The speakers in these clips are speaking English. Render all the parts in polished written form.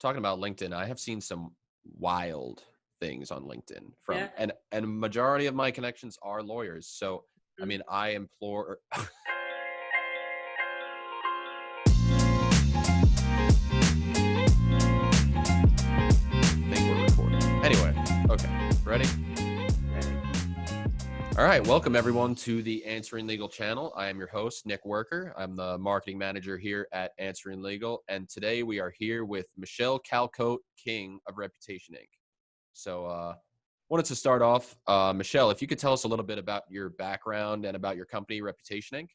talking about LinkedIn, I have seen some wild things on LinkedIn Yeah. and a majority of my connections are lawyers. So, I Mhm. mean, I implore think we're recording. Anyway, okay. Ready? All right, welcome everyone to the Answering Legal channel. I am your host, Nick Worker. I'm the marketing manager here at Answering Legal, and today we are here with Michelle Calcote, King of Reputation Inc. So, wanted to start off, Michelle, if you could tell us a little bit about your background and about your company, Reputation Inc.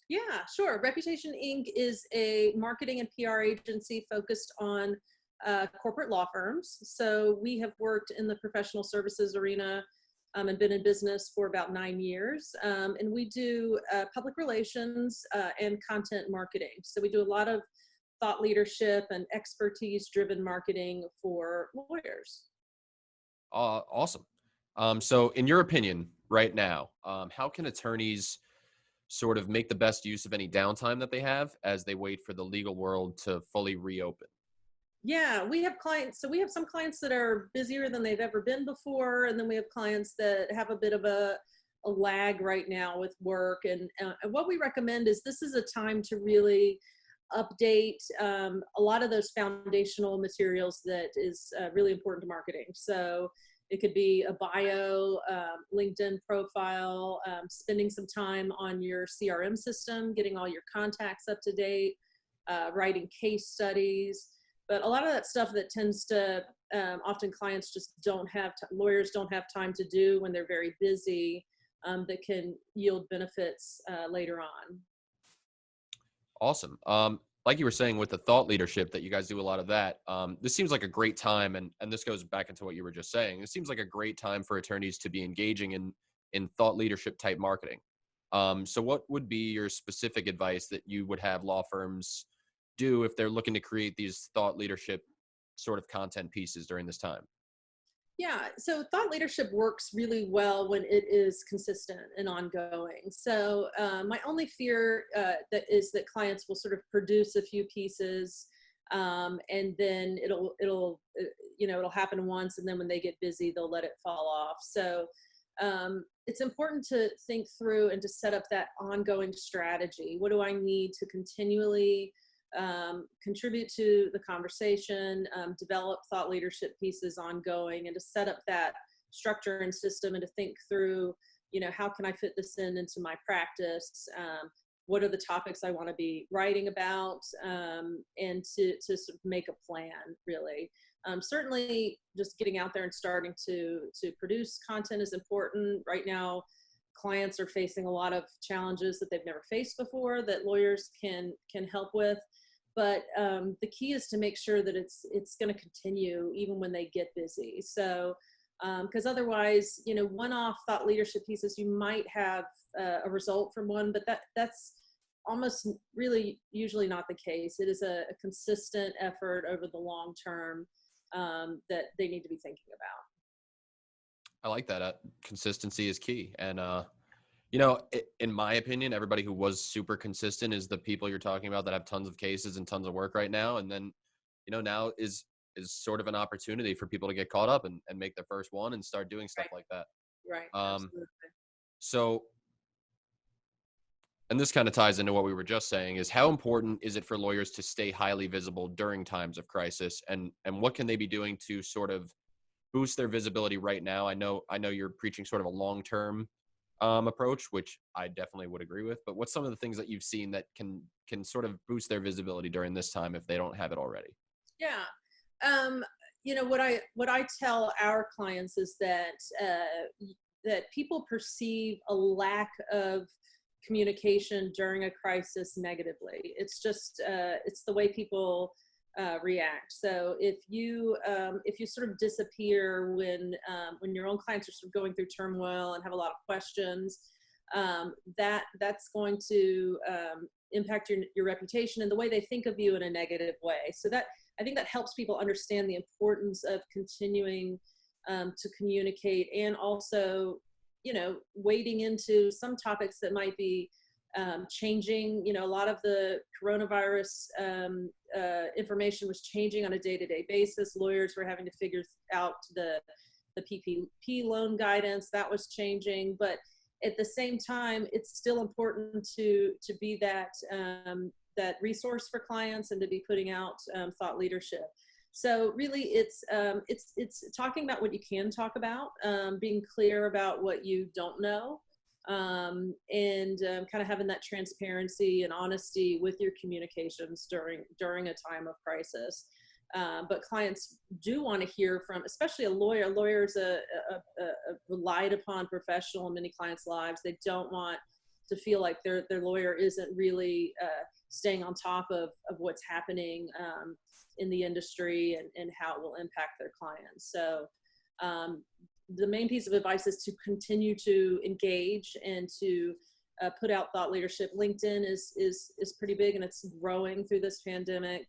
Yeah, sure. Reputation Inc. is a marketing and PR agency focused on corporate law firms. So we have worked in the professional services arena and been in business for about 9 years. And we do public relations and content marketing. So we do a lot of thought leadership and expertise driven marketing for lawyers. Awesome. So, in your opinion, right now, how can attorneys sort of make the best use of any downtime that they have as they wait for the legal world to fully reopen? Yeah, we have clients. So we have some clients that are busier than they've ever been before. And then we have clients that have a bit of a lag right now with work. And what we recommend is this is a time to really update a lot of those foundational materials that is really important to marketing. So it could be a bio, LinkedIn profile, spending some time on your CRM system, getting all your contacts up to date, writing case studies. But a lot of that stuff that tends to often clients just don't have, lawyers don't have time to do when they're very busy, that can yield benefits later on. Awesome. Like you were saying with the thought leadership that you guys do a lot of that, this seems like a great time, and this goes back into what you were just saying. It seems like a great time for attorneys to be engaging in thought leadership type marketing. So what would be your specific advice that you would have law firms do if they're looking to create these thought leadership sort of content pieces during this time? Yeah, so thought leadership works really well when it is consistent and ongoing. So my only fear that clients will sort of produce a few pieces, and then it'll happen once, and then when they get busy, they'll let it fall off. So it's important to think through and to set up that ongoing strategy. What do I need to continually contribute to the conversation, develop thought leadership pieces ongoing, and to set up that structure and system, and to think through, how can I fit this into my practice? What are the topics I want to be writing about? And to sort of make a plan, really. Certainly, just getting out there and starting to produce content is important. Right now, clients are facing a lot of challenges that they've never faced before that lawyers can help with. But the key is to make sure that it's going to continue even when they get busy. So, because otherwise, one-off thought leadership pieces, you might have a result from one, but that's almost really usually not the case. It is a consistent effort over the long term that they need to be thinking about. I like that. Consistency is key. And, in my opinion, everybody who was super consistent is the people you're talking about that have tons of cases and tons of work right now. And then, now is sort of an opportunity for people to get caught up and make their first one and start doing stuff Right. like that. Right. Um, Absolutely. so, and this kind of ties into what we were just saying, is how important is it for lawyers to stay highly visible during times of crisis, and what can they be doing to sort of boost their visibility right now? I know you're preaching sort of a long-term approach, which I definitely would agree with. But what's some of the things that you've seen that can sort of boost their visibility during this time if they don't have it already? Yeah. Um, what I tell our clients is that people perceive a lack of communication during a crisis negatively. It's just it's the way people react. So if you sort of disappear when your own clients are sort of going through turmoil and have a lot of questions, that's going to impact your reputation and the way they think of you in a negative way. So that I think that helps people understand the importance of continuing to communicate, and also, wading into some topics that might be changing. A lot of the coronavirus information was changing on a day-to-day basis. Lawyers were having to figure out the PPP loan guidance that was changing, but at the same time, it's still important to be that resource for clients and to be putting out thought leadership. So really, it's talking about what you can talk about, being clear about what you don't know, and kind of having that transparency and honesty with your communications during a time of crisis. But clients do want to hear from, especially a lawyer. A lawyer is a relied upon professional in many clients' lives. They don't want to feel like their lawyer isn't really staying on top of what's happening in the industry and how it will impact their clients. So the main piece of advice is to continue to engage and to put out thought leadership. LinkedIn is pretty big, and it's growing through this pandemic.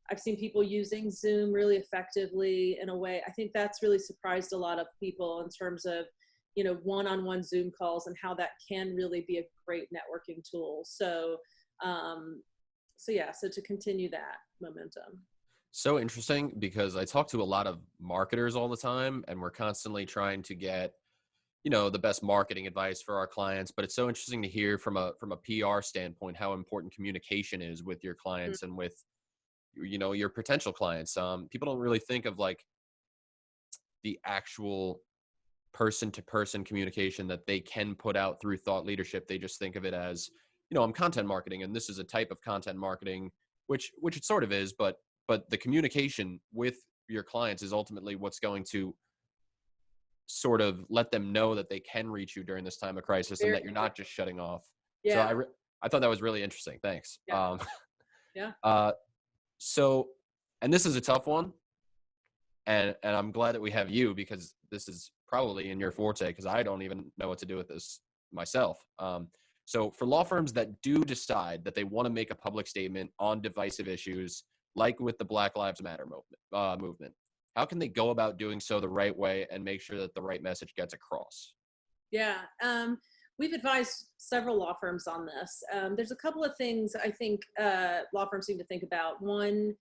I've seen people using Zoom really effectively in a way. I think that's really surprised a lot of people in terms of, one-on-one Zoom calls and how that can really be a great networking tool. So to continue that momentum. So interesting, because I talk to a lot of marketers all the time, and we're constantly trying to get, the best marketing advice for our clients. But it's so interesting to hear from a PR standpoint how important communication is with your clients and with, your potential clients. People don't really think of like the actual person-to-person communication that they can put out through thought leadership. They just think of it as, I'm content marketing, and this is a type of content marketing, which it sort of is, but the communication with your clients is ultimately what's going to sort of let them know that they can reach you during this time of crisis and Very, that you're not just shutting off. So yeah, I thought that was really interesting. Thanks. yeah, yeah. Uh, so, and this is a tough one, and I'm glad that we have you, because this is probably in your forte, because I don't even know what to do with this myself. So for law firms that do decide that they want to make a public statement on divisive issues, like with the Black Lives Matter movement, how can they go about doing so the right way and make sure that the right message gets across? Yeah. We've advised several law firms on this. There's a couple of things I think law firms need to think about. One,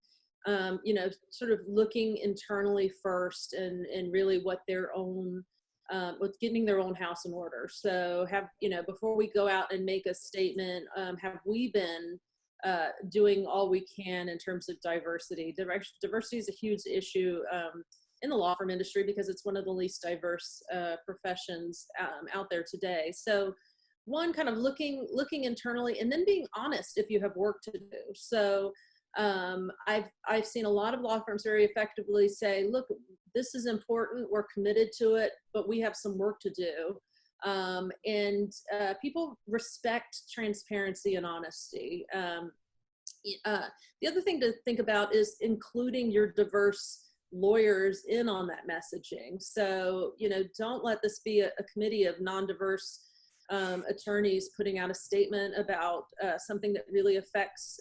sort of looking internally first and really what their own, with getting their own house in order. So before we go out and make a statement, have we been doing all we can in terms of diversity? Diversity is a huge issue in the law firm industry because it's one of the least diverse professions out there today. So one, kind of looking internally, and then being honest if you have work to do. So I've seen a lot of law firms very effectively say, look, this is important, we're committed to it, but we have some work to do. And people respect transparency and honesty. The other thing to think about is including your diverse lawyers in on that messaging. So, don't let this be a committee of non-diverse attorneys putting out a statement about something that really affects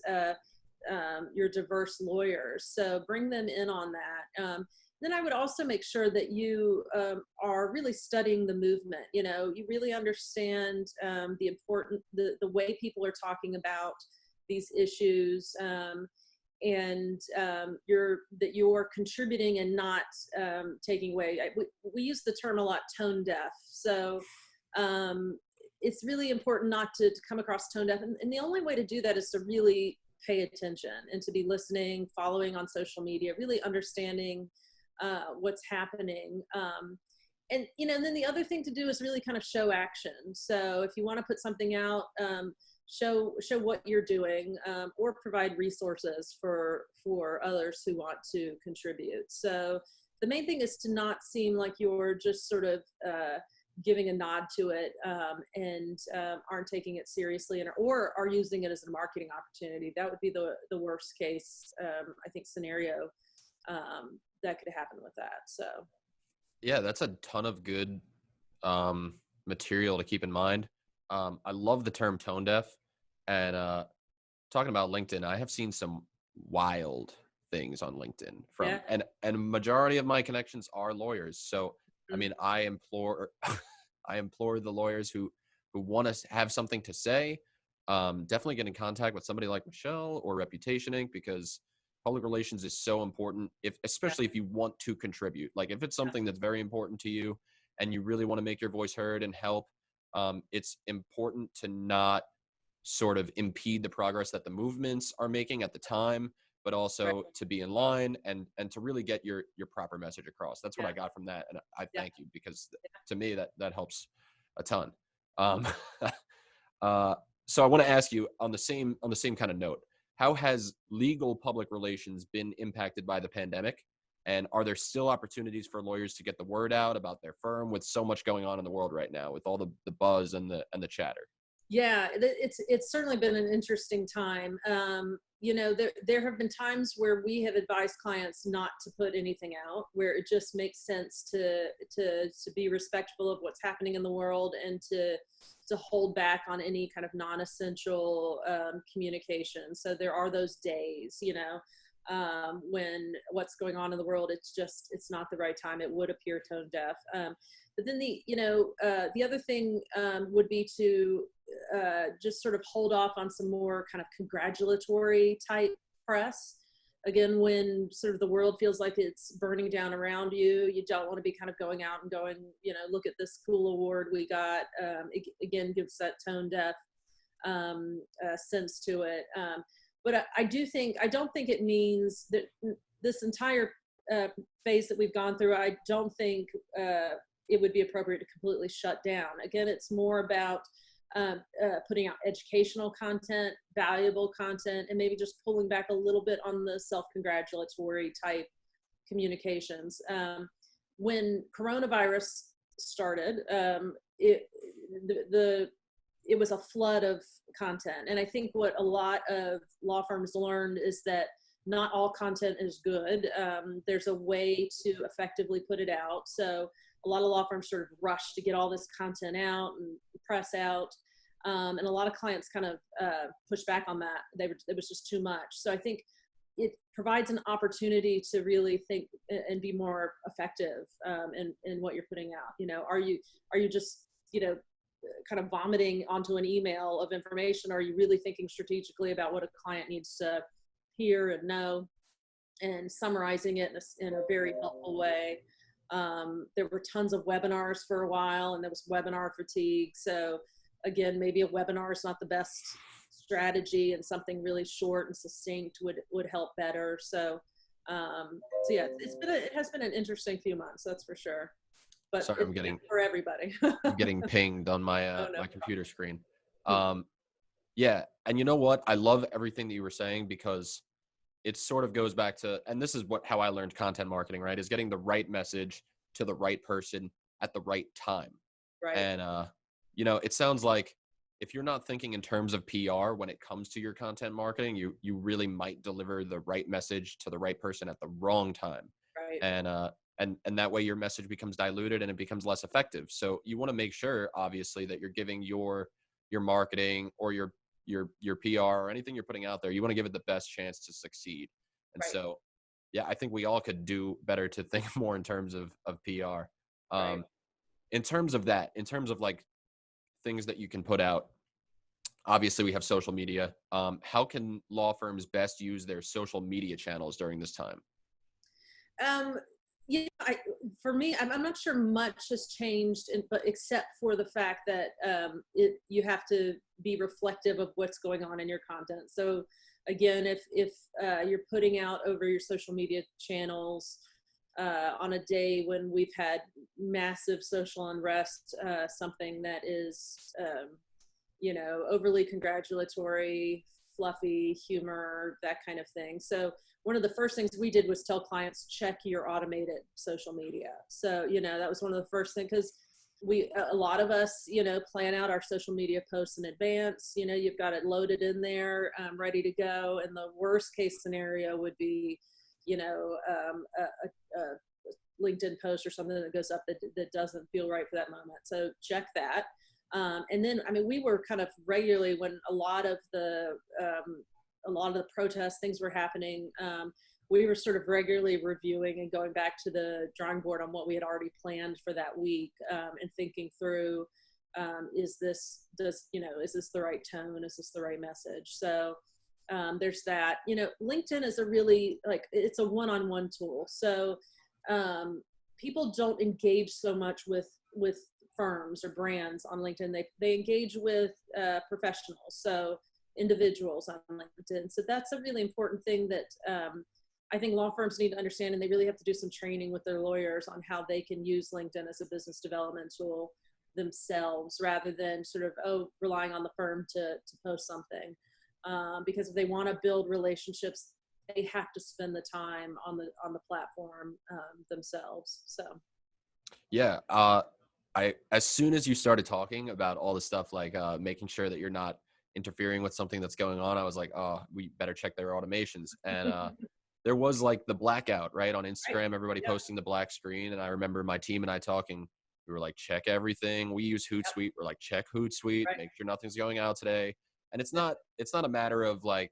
your diverse lawyers. So bring them in on that. Then I would also make sure that you are really studying the movement. You really understand the way people are talking about these issues, and you're contributing and not taking away. We use the term a lot, tone deaf. So it's really important not to come across tone deaf. And the only way to do that is to really pay attention and to be listening, following on social media, really understanding what's happening. And then the other thing to do is really kind of show action. So if you want to put something out, show what you're doing, or provide resources for others who want to contribute. So the main thing is to not seem like you're just sort of giving a nod to it and aren't taking it seriously, or are using it as a marketing opportunity. That would be the worst case, I think, scenario that could happen with that. So Yeah, that's a ton of good material to keep in mind. I love the term tone deaf, and talking about LinkedIn, I have seen some wild things on LinkedIn yeah. and majority of my connections are lawyers. So I Mm-hmm. mean, I implore I implore the lawyers who who want to have something to say, definitely get in contact with somebody like Michelle or Reputation Inc. because public relations is so important. If Yeah, especially if you want to contribute, like if it's something that's very important to you and you really want to make your voice heard and help, it's important to not sort of impede the progress that the movements are making at the time, but right. also to be in line and to really get your proper message across. That's what Yeah, I got from that, and I yeah. thank you because to me that helps a ton. Um, uh, so I want to ask you on the same kind of note, how has legal public relations been impacted by the pandemic? And are there still opportunities for lawyers to get the word out about their firm with so much going on in the world right now, with all the buzz and the chatter? Yeah, it's certainly been an interesting time. You know, there have been times where we have advised clients not to put anything out, where it just makes sense to be respectful of what's happening in the world and to hold back on any kind of non-essential communication. So there are those days, you know, when what's going on in the world, it's not the right time. It would appear tone deaf. But then the other thing would be to just sort of hold off on some more kind of congratulatory type press. Again, when sort of the world feels like it's burning down around you, you don't want to be kind of going out and going, you know, look at this cool award we got. It, again, gives that tone deaf sense to it. But I don't think it means that this entire phase that we've gone through, I don't think it would be appropriate to completely shut down. Again, it's more about putting out educational content, valuable content, and maybe just pulling back a little bit on the self-congratulatory type communications. When coronavirus started, it the it was a flood of content, and I think what a lot of law firms learned is that not all content is good. There's a way to effectively put it out. So a lot of law firms sort of rush to get all this content out and press out. And a lot of clients kind of push back on that. It was just too much. So I think it provides an opportunity to really think and be more effective in what you're putting out. You know, are you just, you know, kind of vomiting onto an email of information? Or are you really thinking strategically about what a client needs to hear and know and summarizing it in a very helpful way? There were tons of webinars for a while, and there was webinar fatigue. So again, maybe a webinar is not the best strategy, and something really short and succinct would help better. So yeah, it has been an interesting few months, that's for sure. But Sorry, it's not for everybody. I'm getting pinged on my Oh no. my computer screen. Hmm. Yeah, and you know what? I love everything that you were saying because it sort of goes back to, and this is how I learned content marketing, right? Is getting the right message to the right person at the right time. Right. And you know, it sounds like if you're not thinking in terms of PR when it comes to your content marketing, you really might deliver the right message to the right person at the wrong time. Right. And and that way your message becomes diluted and it becomes less effective. So you want to make sure obviously that you're giving your marketing or your PR or anything you're putting out there, you want to give it the best chance to succeed. And Right. so yeah, I think we all could do better to think more in terms of PR. Right. In terms of that, in terms of like things that you can put out, obviously we have social media. How can law firms best use their social media channels during this time? Um, yeah, for me, I'm not sure much has changed, but except for the fact that you have to be reflective of what's going on in your content. So again, if you're putting out over your social media channels on a day when we've had massive social unrest, something that is you know, overly congratulatory, fluffy humor, that kind of thing. So one of the first things we did was tell clients, check your automated social media. So, you know, that was one of the first things, because a lot of us, you know, plan out our social media posts in advance. You know, you've got it loaded in there, ready to go. And the worst case scenario would be, you know, a LinkedIn post or something that goes up that doesn't feel right for that moment. So check that. And then, I mean, we were kind of regularly, when a lot of the protests, things were happening, we were sort of regularly reviewing and going back to the drawing board on what we had already planned for that week, and thinking through, is this, is this the right tone? Is this the right message? So there's that. LinkedIn is a really, like, it's a one-on-one tool. So people don't engage so much with firms or brands on LinkedIn. They engage with professionals, so individuals on LinkedIn. So that's a really important thing that I think law firms need to understand, and they really have to do some training with their lawyers on how they can use LinkedIn as a business development tool themselves, rather than sort of relying on the firm to post something. Because if they want to build relationships, they have to spend the time on the platform themselves. So Yeah. As soon as you started talking about all the stuff, like making sure that you're not interfering with something that's going on, I was like, oh, we better check their automations. And there was like the blackout, right? On right. Instagram, everybody Yep. posting the black screen. And I remember my team and I talking, we were like, check everything. We use Yep. Hootsuite. We're like, check Hootsuite, Right. make sure nothing's going out today. And Yep. it's not a matter of like,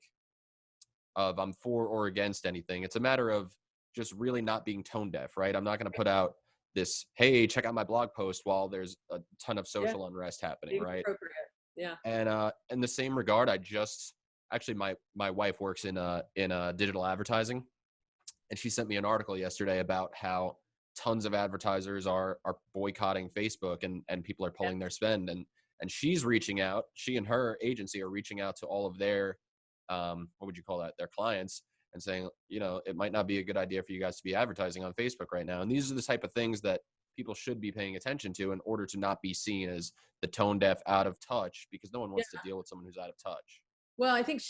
of I'm for or against anything. It's a matter of just really not being tone deaf, right? I'm not going to Right. put out this, hey, check out my blog post while there's a ton of Yeah. social unrest happening, Being right? appropriate. Yeah. And in the same regard, I just actually my wife works in digital advertising, and she sent me an article yesterday about how tons of advertisers are boycotting Facebook, and people are Yeah. pulling their spend, and she's reaching out. She and her agency are reaching out to all of their what would you call that, their clients, and saying, it might not be a good idea for you guys to be advertising on Facebook right now. And these are the type of things that people should be paying attention to in order to not be seen as the tone deaf, out of touch, because no one Yeah. wants to deal with someone who's out of touch. Well, I think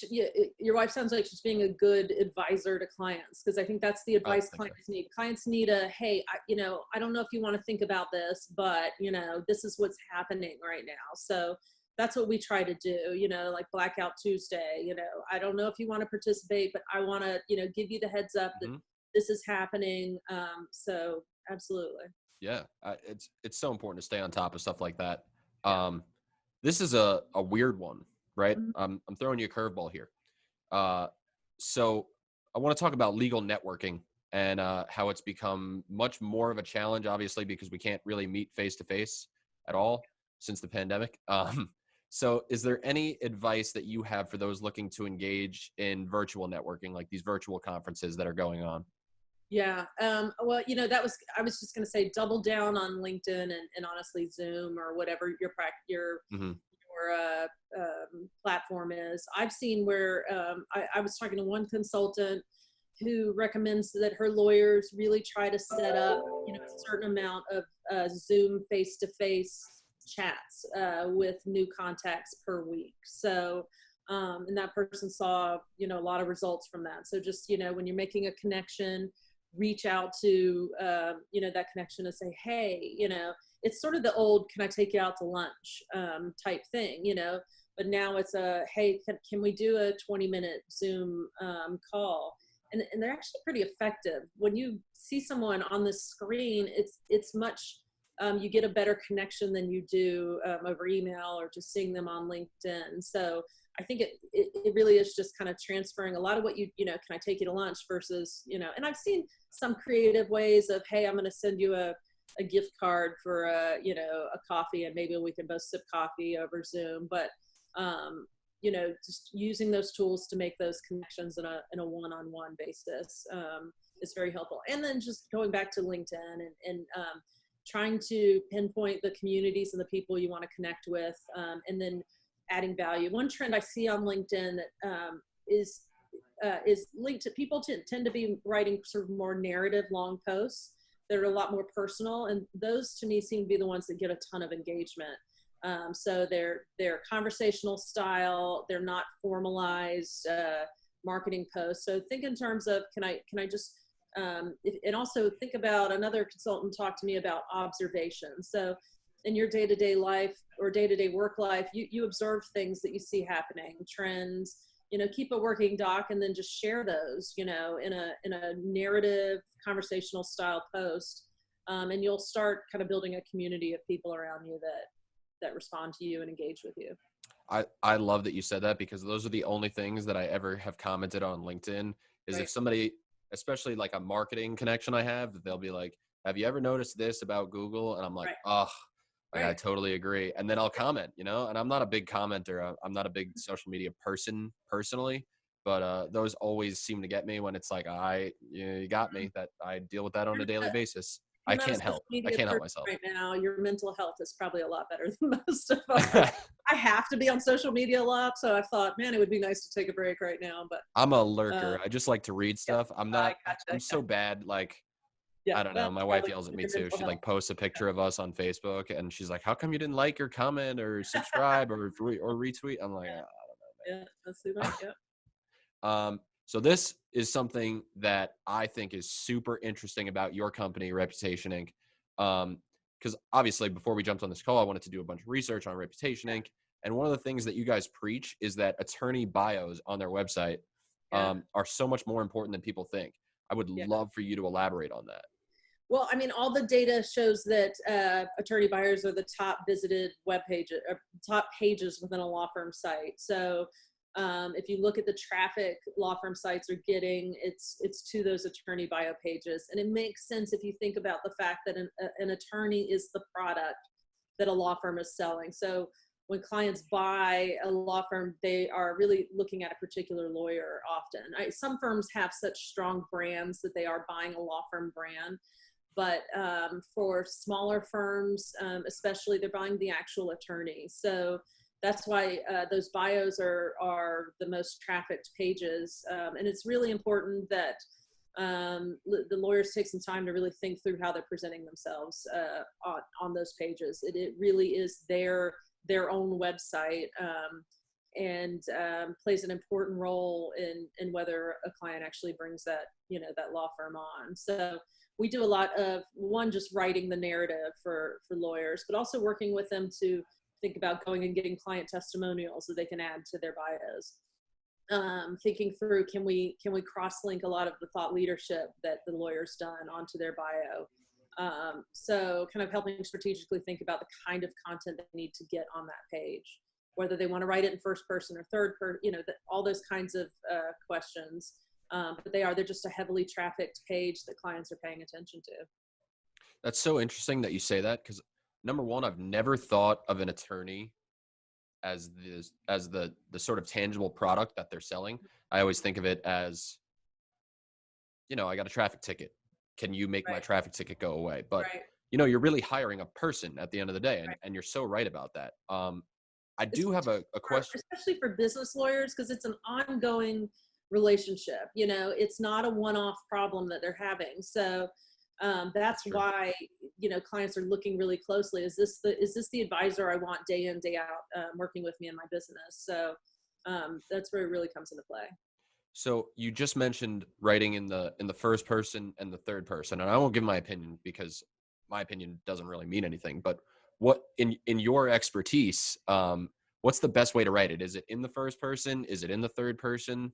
your wife sounds like she's being a good advisor to clients, because I think that's the I advice think so. clients need. Clients need hey, I don't know if you want to think about this, but this is what's happening right now. So that's what we try to do. Like Blackout Tuesday. I don't know if you want to participate, but I want to give you the heads up that Hmm. this is happening. So absolutely. Yeah, it's so important to stay on top of stuff like that. Yeah. Um, this is a weird one, right? Mhm. I'm throwing you a curveball here. Uh, so I want to talk about legal networking and how it's become much more of a challenge, obviously, because we can't really meet face to face at all since the pandemic. So is there any advice that you have for those looking to engage in virtual networking, like these virtual conferences that are going on? Yeah. Well, I was just going to say, double down on LinkedIn and honestly Zoom or whatever Hmm. platform is. I've seen where I was talking to one consultant who recommends that her lawyers really try to set up, a certain amount of Zoom face-to-face chats with new contacts per week. So, and that person saw, a lot of results from that. So just, when you're making a connection, reach out to, that connection and say, hey, it's sort of the old, can I take you out to lunch type thing, but now it's hey, can we do a 20-minute Zoom call? And they're actually pretty effective. When you see someone on the screen, it's much, you get a better connection than you do over email or just seeing them on LinkedIn. So I think it really is just kind of transferring a lot of what can I take you to lunch versus, and I've seen some creative ways of, hey, I'm going to send you a gift card for a coffee, and maybe we can both sip coffee over Zoom. But just using those tools to make those connections in a one-on-one basis is very helpful. And then just going back to LinkedIn and trying to pinpoint the communities and the people you want to connect with, and then adding value. One trend I see on LinkedIn that is linked to, people tend to be writing sort of more narrative long posts that are a lot more personal, and those to me seem to be the ones that get a ton of engagement. So they're conversational style, they're not formalized marketing posts. So think in terms of, can I just and also think about, another consultant talked to me about observation. So in your day-to-day life or day-to-day work life, you observe things that you see happening, trends, keep a working doc, and then just share those, in a narrative conversational style post. And you'll start kind of building a community of people around you that respond to you and engage with you. I love that you said that, because those are the only things that I ever have commented on LinkedIn, is if Right. somebody, especially like a marketing connection I have, that they'll be like, have you ever noticed this about Google? And I'm like, Right. ugh, Like, I Right. totally agree. And then I'll comment, and I'm not a big commenter. I'm not a big social media person personally, but those always seem to get me when it's like, you got me. That I deal with that on You're a daily not basis. I you're not a can't social help. I media can't help person myself. right now. Your mental health is probably a lot better than most of ours. I have to be on social media a lot, so I thought, man, it would be nice to take a break right now. But I'm a uh, lurker. I just like to read yeah, stuff. I I'm gotcha. so bad. Like, Yeah, I don't know. well, My wife probably yells at with me your too. mental She health. like posts a picture of us on Facebook, and she's like, "How come you didn't like or comment or subscribe or retweet?" I'm like, Yeah, I yeah, that's the right. don't Yeah, know. So this is something that I think is super interesting about your company, Reputation Inc. Because obviously, before we jumped on this call, I wanted to do a bunch of research on Reputation Inc. And one of the things that you guys preach is that attorney bios on their website yeah, are so much more important than people think. I would yeah. love for you to elaborate on that. Well, I mean, all the data shows that attorney buyers are the top visited web pages, or top pages within a law firm site. So if you look at the traffic law firm sites are getting, it's to those attorney bio pages, and it makes sense if you think about the fact that an attorney is the product that a law firm is selling. So when clients buy a law firm, they are really looking at a particular lawyer often. Some firms have such strong brands that they are buying a law firm brand, but for smaller firms, especially, they're buying the actual attorney. So that's why those bios are the most trafficked pages. And it's really important that the lawyers take some time to really think through how they're presenting themselves on those pages. It really is their own website, and plays an important role in whether a client actually brings that law firm on. So we do a lot of, one, just writing the narrative for lawyers, but also working with them to think about going and getting client testimonials that they can add to their bios. Thinking through, can we cross link a lot of the thought leadership that the lawyer's done onto their bio? So kind of helping strategically think about the kind of content they need to get on that page, whether they want to write it in first person or third person, all those kinds of questions. But they're just a heavily trafficked page that clients are paying attention to. That's so interesting that you say that, because number one, I've never thought of an attorney as the sort of tangible product that they're selling. I always think of it as, I got a traffic ticket. Can you make my Right, traffic ticket go away? But right, you're really hiring a person at the end of the day, and, right. and you're so right about that. I do have Especially a question. especially for business lawyers, because it's an ongoing relationship. It's not a one-off problem that they're having. So that's That's true. why clients are looking really closely. Is this the advisor I want day in, day out, working with me in my business? So that's where it really comes into play. So you just mentioned writing in the first person and the third person, and I won't give my opinion because my opinion doesn't really mean anything. But what in your expertise, what's the best way to write it? Is it in the first person? Is it in the third person?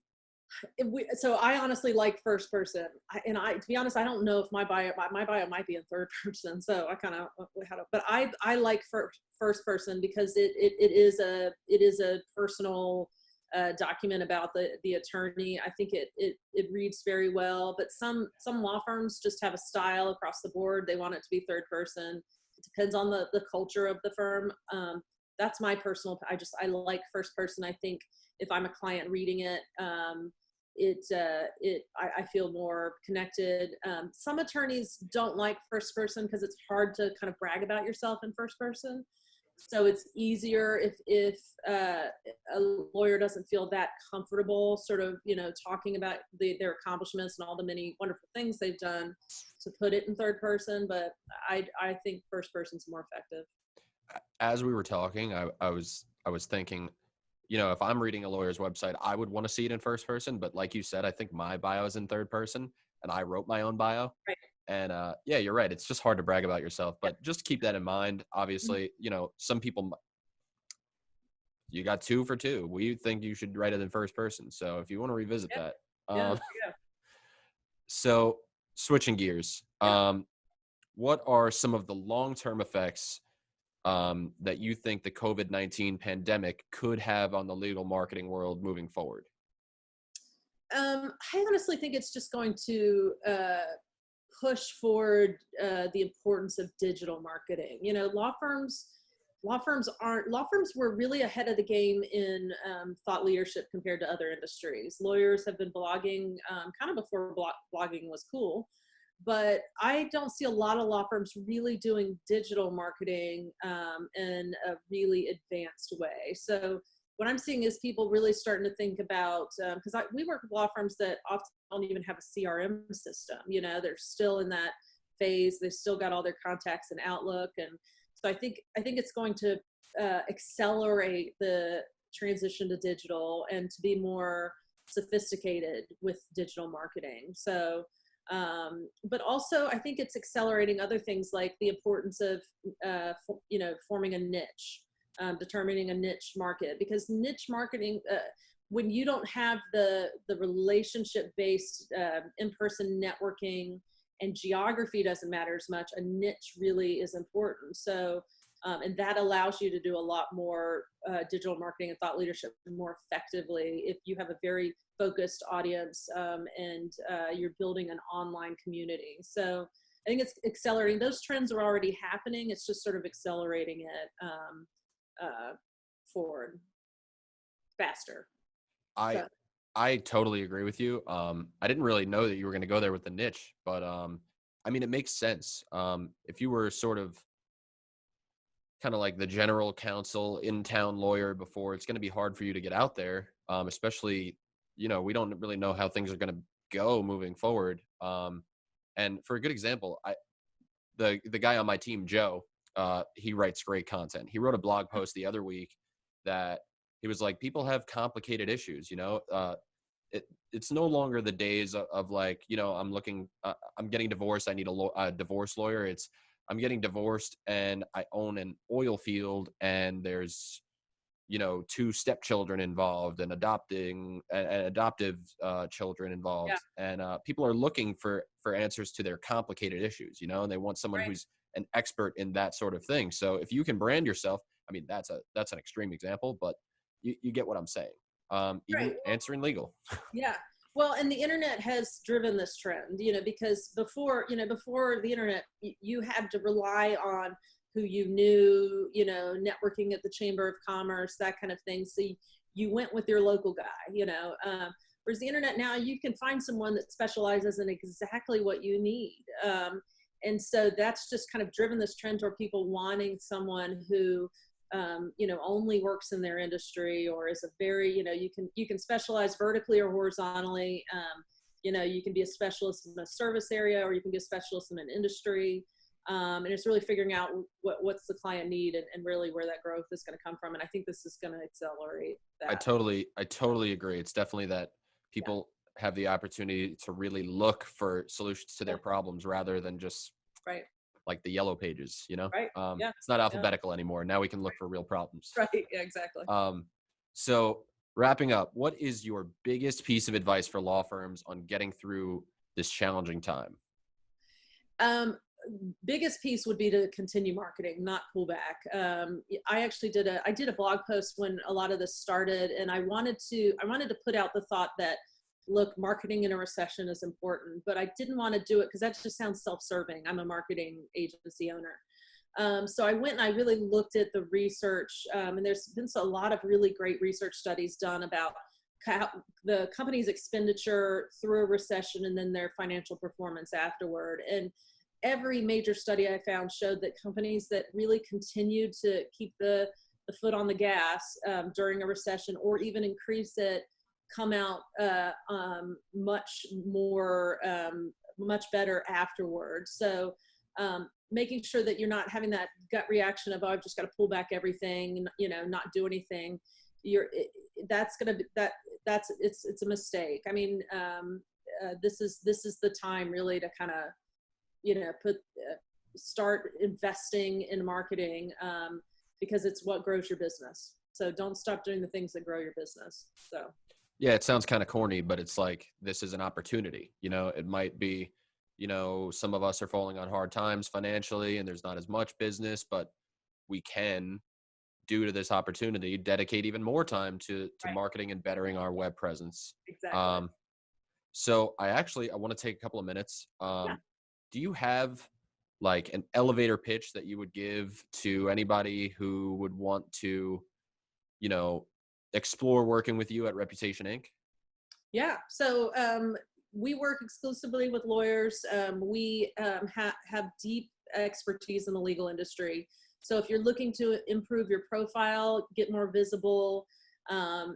So I honestly like first person. To be honest, I don't know if my bio might be in third person. So I kind of had to, but I like first person because it is a personal document about the attorney. I think it reads very well. But some law firms just have a style across the board. They want it to be third person. It depends on the culture of the firm. That's my personal. I like first person. I think if I'm a client reading it, I feel more connected. Some attorneys don't like first person because it's hard to kind of brag about yourself in first person. So it's easier if a lawyer doesn't feel that comfortable sort of talking about their accomplishments and all the many wonderful things they've done, to put it in third person. But I think first person's more effective. As we were talking, I was thinking, if I'm reading a lawyer's website, I would want to see it in first person. But like you said, I think my bio is in third person, and I wrote my own bio. Right. And yeah, you're right. It's just hard to brag about yourself, Yep. but just keep that in mind. Mhm. Obviously, some people, you got 2 for 2. We think you should write it in first person. So if you want to revisit Yeah. that, Yeah. um, There you go. so switching gears, Yeah. what are some of the long-term effects that you think the COVID-19 pandemic could have on the legal marketing world moving forward? I honestly think it's just going to push forward the importance of digital marketing. You know, law firms were really ahead of the game in thought leadership compared to other industries. Lawyers have been blogging kind of before blogging was cool, but I don't see a lot of law firms really doing digital marketing in a really advanced way. So what I'm seeing is people really starting to think about, because we work with law firms that often don't even have a CRM system. You know, they're still in that phase. They've still got all their contacts in Outlook, and so I think it's going to accelerate the transition to digital and to be more sophisticated with digital marketing. So, but also I think it's accelerating other things like the importance of, forming a niche, determining a niche market, because niche marketing, when you don't have the relationship based in-person networking, and geography doesn't matter as much, a niche really is important. So and that allows you to do a lot more digital marketing and thought leadership more effectively if you have a very focused audience, and you're building an online community. So I think it's accelerating. Those trends are already happening. It's just sort of accelerating it forward faster. I So I totally agree with you. I didn't really know that you were going to go there with the niche, but I mean, it makes sense. If you were sort of kind of like the general counsel in town lawyer before, it's going to be hard for you to get out there, especially, we don't really know how things are going to go moving forward. And for a good example, the guy on my team, Joe, he writes great content. He wrote a blog post the other week that he was like, people have complicated issues, it's no longer the days of like, I'm getting divorced, I need a divorce lawyer. It's, I'm getting divorced and I own an oil field and there's, two stepchildren involved and adoptive children yeah, involved. And people are looking for answers to their complicated issues, and they want someone right. who's an expert in that sort of thing. So if you can brand yourself, I mean, that's an extreme example, but you get what I'm saying. Even Right. answering legal. Yeah. Well, and the internet has driven this trend, because before the internet, you had to rely on who you knew, networking at the Chamber of Commerce, that kind of thing. So you went with your local guy. Whereas the internet now, you can find someone that specializes in exactly what you need. And so that's just kind of driven this trend toward people wanting someone who only works in their industry, or is a very, you can specialize vertically or horizontally. You can be a specialist in a service area, or you can be a specialist in an industry. And it's really figuring out what's the client need, and really where that growth is going to come from. And I think this is going to accelerate I that. totally agree. It's definitely that Yeah. people have the opportunity to really look for solutions to Yeah. their problems rather than just Right. like the yellow pages, Right. Yeah. it's not Yeah. alphabetical anymore. Now we can look for real problems. Right. Yeah, exactly. Um, so wrapping up, what is your biggest piece of advice for law firms on getting through this challenging time? Biggest piece would be to continue marketing, not pull back. I actually did a blog post when a lot of this started, and I wanted to put out the thought that, look, marketing in a recession is important, but I didn't want to do it because that just sounds self-serving. I'm a marketing agency owner. So I went and I really looked at the research, and there's been a lot of really great research studies done about how the company's expenditure through a recession and then their financial performance afterward. And every major study I found showed that companies that really continued to keep the foot on the gas during a recession, or even increase it, come out much more, much better afterwards. So making sure that you're not having that gut reaction of, oh, I've just got to pull back everything, not do anything. That's a mistake. I mean, this is the time really to kind of, start investing in marketing, because it's what grows your business. So don't stop doing the things that grow your business. So. Yeah, it sounds kind of corny, but it's like, this is an opportunity. It might be, some of us are falling on hard times financially and there's not as much business, but we can, due to this opportunity, dedicate even more time to Right. marketing and bettering our web presence. Exactly. Um, so I want to take a couple of minutes. Yeah. do you have like an elevator pitch that you would give to anybody who would want to, you know, explore working with you at Reputation Inc? Yeah. So we work exclusively with lawyers. We have deep expertise in the legal industry. So if you're looking to improve your profile, get more visible,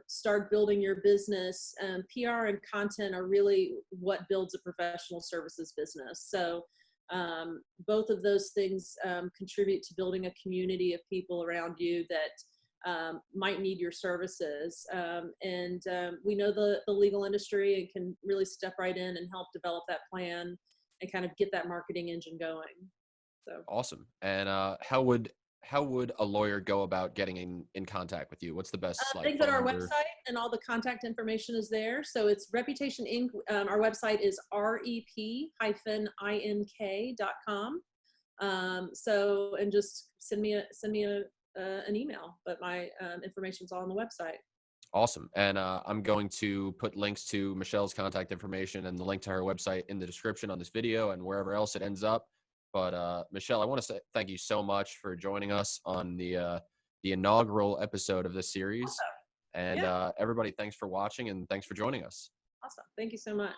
start building your business, PR and content are really what builds a professional services business. So both of those things contribute to building a community of people around you that might need your services. We know the legal industry and can really step right in and help develop that plan and kind of get that marketing engine going. So Awesome. And how would a lawyer go about getting in contact with you? What's the best like they go to phone our number? website and all the contact information is there. So it's Reputation Inc. Our website is rep-ink.com. And just send me an email, but my information's all on the website. Awesome. And I'm going to put links to Michelle's contact information and the link to her website in the description on this video and wherever else it ends up. But Michelle, I want to say thank you so much for joining us on the inaugural episode of this series. Awesome. And Yeah, everybody, thanks for watching and thanks for joining us. awesome. Thank you so much.